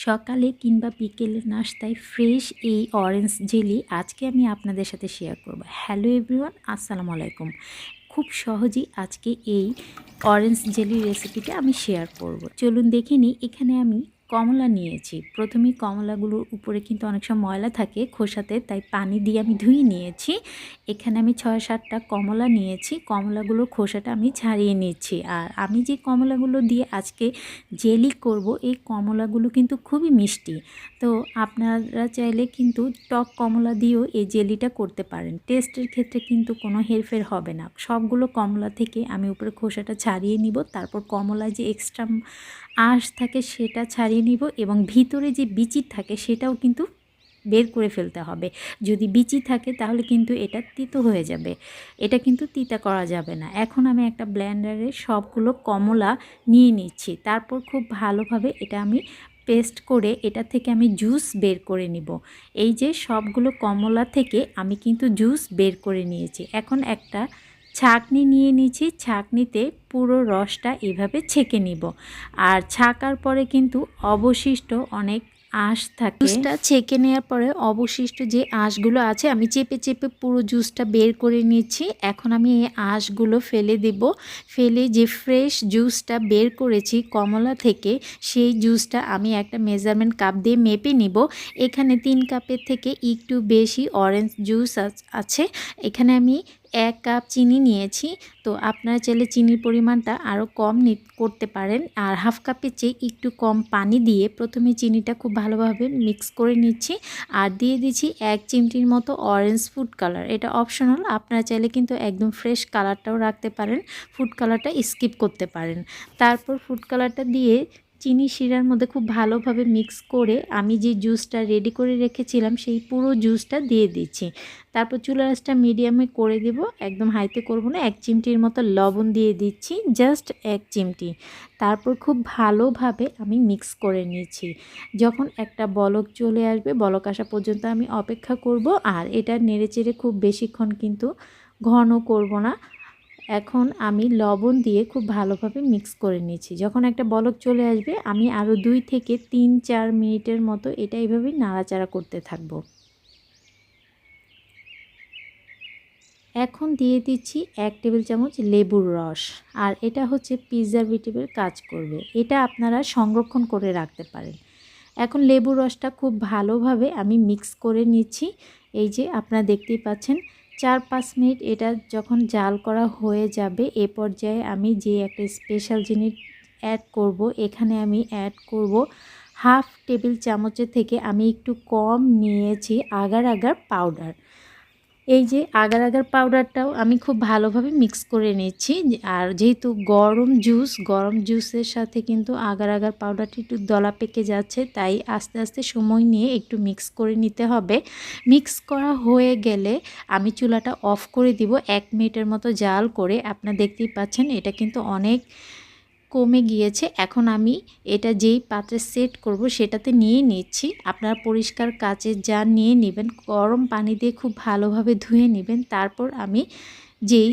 সকালে কিংবা বিকেলের নাস্তায় ফ্রেশ এই অরেঞ্জ জেলি আজকে আমি আপনাদের সাথে শেয়ার করব। হ্যালো এভরিওয়ান, আসসালামু আলাইকুম। খুব সহজেই আজকে এই অরেঞ্জ জেলি রেসিপিটা আমি শেয়ার করব। চলুন দেখে নিই। এখানে আমি কমলা নিয়েছি। প্রথমেই কমলাগুলোর উপরে কিন্তু অনেক সময় ময়লা থাকে খোসাতে, তাই পানি দিয়ে আমি ধুয়ে নিয়েছি। এখানে আমি 6-7টা কমলা নিয়েছি। কমলাগুলোর খোসাটা আমি ছাড়িয়ে নিচ্ছি। আর আমি যে কমলাগুলো দিয়ে আজকে জেলি করব, এই কমলাগুলো কিন্তু খুবই মিষ্টি। তো আপনারা চাইলে কিন্তু টক কমলা দিয়েও এই জেলিটা করতে পারেন। টেস্টের ক্ষেত্রে কিন্তু কোনো হেরফের হবে না। সবগুলো কমলা থেকে আমি উপরে খোসাটা ছাড়িয়ে নিব, তারপর কমলায় যে এক্সট্রা আঁশ থাকে সেটা ছাড়িয়ে নিব এবং ভিতরে যে বিচি থাকে সেটাও কিন্তু বের করে ফেলতে হবে। যদি বিচি থাকে তাহলে কিন্তু এটা তিতো হয়ে যাবে, এটা কিন্তু তিতা করা যাবে না। এখন আমি একটা ব্লেন্ডারে সবগুলো কমলা নিয়ে নিচ্ছি, তারপর খুব ভালোভাবে এটা আমি পেস্ট করে এটা থেকে আমি জুস বের করে নিব। এই যে সবগুলো কমলা থেকে আমি কিন্তু জুস বের করে নিয়েছি। এখন একটা ছাঁকনি নিয়ে নিয়েছি, ছাঁকনিতে পুরো রসটা এভাবে ছেঁকে নিব। আর ছাঁকার পরে কিন্তু অবশিষ্ট অনেক আঁশ থাকে। জুসটা ছেঁকে নেওয়ার পরে অবশিষ্ট যে আঁশগুলো আছে আমি চেপে চেপে পুরো জুসটা বের করে নিচ্ছি। এখন আমি এই আঁশগুলো ফেলে দেব। ফেলে যে ফ্রেশ জুসটা বের করেছি কমলা থেকে, সেই জুসটা আমি একটা মেজারমেন্ট কাপ দিয়ে মেপে নিব। এখানে 3 কাপের থেকে একটু বেশি অরেঞ্জ জুস আছে। এখানে আমি 1 কাপ চিনি নিয়েছি। তো আপনারা চাইলে চিনির পরিমাণটা আরও কম করতে পারেন। আর হাফ কাপের চেয়ে একটু কম পানি দিয়ে প্রথমে চিনিটা খুব ভালোভাবে মিক্স করে নিচ্ছি। আর দিয়ে দিচ্ছি 1 চিমটির মতো অরেঞ্জ ফুড কালার। এটা অপশনাল, আপনারা চাইলে কিন্তু একদম ফ্রেশ কালারটাও রাখতে পারেন, ফুড কালারটা স্কিপ করতে পারেন। তারপর ফুড কালারটা দিয়ে চিনি শিরার মধ্যে খুব ভালোভাবে মিক্স করে আমি যে জুসটা রেডি করে রেখেছিলাম সেই পুরো জুসটা দিয়ে দিচ্ছি। তারপর চুলার আঁচটা মিডিয়ামে করে দেব, একদম হাইতে করব না। 1 চিমটির মতো লবণ দিয়ে দিচ্ছি, জাস্ট 1 চিমটি। তারপর খুব ভালোভাবে আমি মিক্স করে নিচ্ছি। যখন একটা বলক চলে আসবে, বলক আসা পর্যন্ত আমি অপেক্ষা করব। আর এটা নেড়েচেড়ে খুব বেশিক্ষণ কিন্তু ঘন করব না। এখন আমি লবণ দিয়ে খুব ভালোভাবে মিক্স করে নিচ্ছি। যখন একটা বলক চলে আসবে আমি আরও 2 থেকে 3-4 মিনিটের মতো এটা এইভাবেই নাড়াচাড়া করতে থাকব। এখন দিয়ে দিচ্ছি 1 টেবিল চামচ লেবুর রস। আর এটা হচ্ছে প্রিজারভেটিভের কাজ করবে, এটা আপনারা সংরক্ষণ করে রাখতে পারেন। এখন লেবুর রসটা খুব ভালোভাবে আমি মিক্স করে নিচ্ছি। এই যে আপনারা দেখতেই পাচ্ছেন 4-5 মিনিট এটা যখন জাল করা হয়ে যাবে, এ পর্যায়ে আমি যে একটা স্পেশাল জিনিস অ্যাড করব, এখানে আমি অ্যাড করব হাফ টেবিল চামচের থেকে আমি একটু কম নিয়েছি আগার আগার পাউডার। এই যে আগার আগার পাউডারটাও আমি খুব ভালোভাবে মিক্স করে নিচ্ছি। আর যেহেতু গরম জুসের সাথে কিন্তু আগার আগার পাউডারটি একটু দলা পেকে যাচ্ছে, তাই আস্তে আস্তে সময় নিয়ে একটু মিক্স করে নিতে হবে। মিক্স করা হয়ে গেলে আমি চুলাটা অফ করে দিব। 1 মিনিটের মতো জাল করে আপনারা দেখতেই পাচ্ছেন এটা কিন্তু অনেক কমে গিয়েছে। এখন আমি এটা যেই পাত্রে সেট করব সেটাতে নিয়ে নিচ্ছি। আপনারা পরিষ্কার কাচের জার নিয়ে নেবেন, গরম পানি দিয়ে খুব ভালোভাবে ধুয়ে নেবেন। তারপর আমি যেই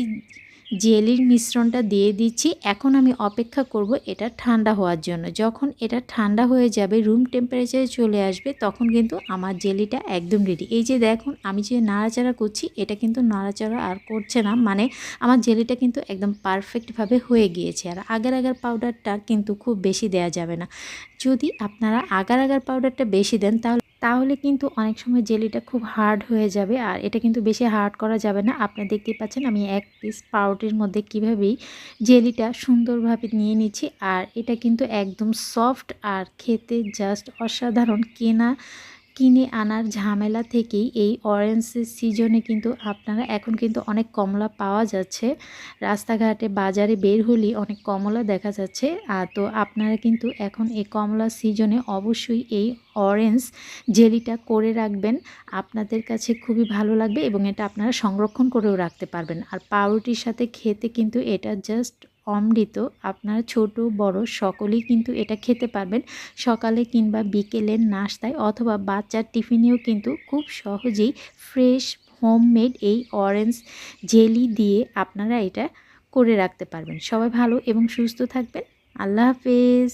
জেলির মিশ্রণটা দিয়ে দিচ্ছি। এখন আমি অপেক্ষা করব এটা ঠান্ডা হওয়ার জন্য। যখন এটা ঠান্ডা হয়ে যাবে, রুম টেম্পারেচারে চলে আসবে, তখন কিন্তু আমার জেলিটা একদম রেডি। এই যে দেখুন আমি যে নাড়াচাড়া করছি, এটা কিন্তু নাড়াচাড়া আর করছে না, মানে আমার জেলিটা কিন্তু একদম পারফেক্টভাবে হয়ে গিয়েছে। আর আগার আগার পাউডারটা কিন্তু খুব বেশি দেয়া যাবে না। যদি আপনারা আগার আগার পাউডারটা বেশি দেন তাহলে কিন্তু অনেক সময় জেলিটা খুব হার্ড হয়ে যাবে। আর এটা কিন্তু বেশি হার্ড করা যাবে না। আপনারা দেখতেই পাচ্ছেন আমি 1 পিস পাউরুটির মধ্যে কীভাবেই জেলিটা সুন্দরভাবে নিয়ে নিচ্ছি। আর এটা কিন্তু একদম সফট আর খেতে জাস্ট অসাধারণ। কিনে আনার ঝামেলা থেকেই এই অরেঞ্জের সিজনে কিন্তু আপনারা এখন কিন্তু অনেক কমলা পাওয়া যাচ্ছে, রাস্তাঘাটে বাজারে বের হলেই অনেক কমলা দেখা যাচ্ছে। তো আপনারা কিন্তু এখন এই কমলা সিজনে অবশ্যই এই অরেঞ্জ জেলিটা করে রাখবেন, আপনাদের কাছে খুবই ভালো লাগবে এবং এটা আপনারা সংরক্ষণ করেও রাখতে পারবেন। আর পাউরুটির সাথে খেতে কিন্তু এটা জাস্ট অমৃত। আপনারা ছোট বড় সকলেই কিন্তু এটা খেতে পারবেন, সকালে কিংবা বিকেলের নাস্তায় অথবা বাচ্চার টিফিনেও কিন্তু খুব সহজেই ফ্রেশ হোমমেড এই অরেঞ্জ জেলি দিয়ে আপনারা এটা করে রাখতে পারবেন। সবাই ভালো এবং সুস্থ থাকবেন। আল্লাহ হাফেজ।